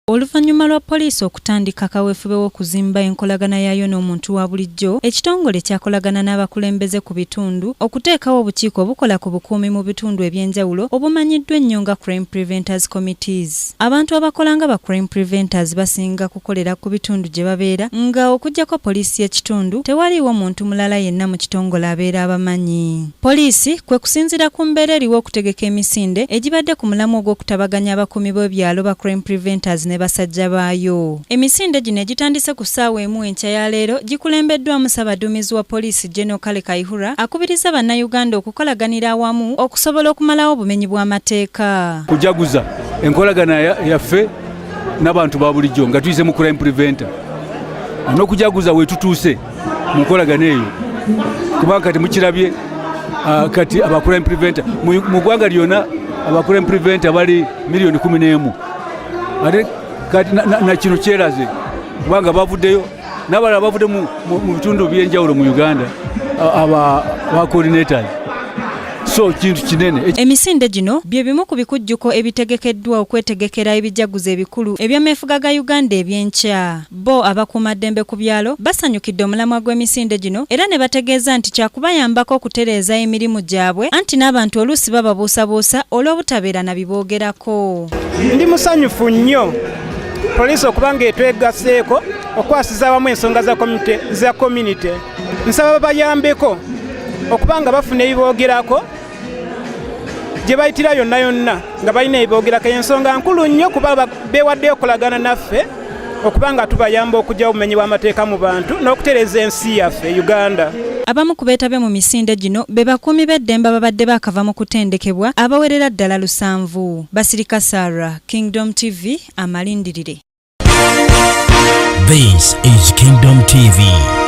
Oluvannyuma lwa poliisi okutandika kaweefube w'okuzimba enkolagana yaayo n'omuntu wa bulijjo, ekitongole kyakolagana n'abakulembeze ku bitundu okuteekawo obukiiko obukola ku bukuumi mu bitundu eby'enjawulo obumanyiddwa ennyo nga Crime Preventers Committees. Abantu abakola nga ba Crime Preventers basinga kukolera ku bitundu gye babeera nga okuggyako poliisi y'ekitundu tewaliiwo muntu mulala yenna mu kitongole abeera abamanyi. Poliisi kwe kusinziira ku mbeera eriwo okutegeka emisinde egibadde ku mulamu ogw'okutabaganya abakuumi b'ebyalo ba Crime Preventers ne basajja baayo. Emisinde gino egitandise ku ssaawa emu enkya ya leero gikulembeddwamu Ssaabaduumizi wa poliisi General Kale Kaihura akubiriza bannayuganda okukolaganira awamu okusobola okumalawo obumenyi bw'amateeka. Kujaguza enkolagana yaffe n'abantu ba bulijjo nga tuyise mu Crime Preventer n'okujaguza wetutuuse mu nkolagana eyo kubanga kati mukirabye kati aba Crime Preventer mu ggwanga lyonna aba Crime Preventer bali miliyoni 11 ate kati na kino kyeraze kubanga bavuddeyo n'abalala bavudde mu bitundu by'enjawulo mu Uganda aba coordinators. So kintu kinene. Emisinde gino bye bimu ku bikujjuko ebitegekeddwa okwetegekera ebijaguzo ebikulu eby'ameefuga ga Uganda eby'enkya. Bo abakuumaddembe ku byalo basanyukidde omulamwa gw'emisinde gino era ne bategeeza nti kyakubayambako okutereeza emirimu gyabwe anti n'abantu oluusi bababuusabuusa olw'obutabeera na biboogerako. Ndi musanyufu nnyo poliisi okubanga etwegaseeko okwasiza awamu ensonga za community. Nsaba bayambeko okubanga bafuna ebiboogerako gye bayitira yonna yonna nga balina ebiboogerako ensonga nkulu nnyo kuba beewaddeyo okolagana naffe okubanga tubayamba okujja obumenyi bw'amateeka mu bantu n'okutereeza ensi yaffe Uganda. Abamu ku beetabye mu misinde gino be bakuumi b'eddembe ababadde baakava mu kutendekebwa abawerera ddala 7. Basirika Sarah, Kingdom TV, amalindirire. This is Kingdom TV.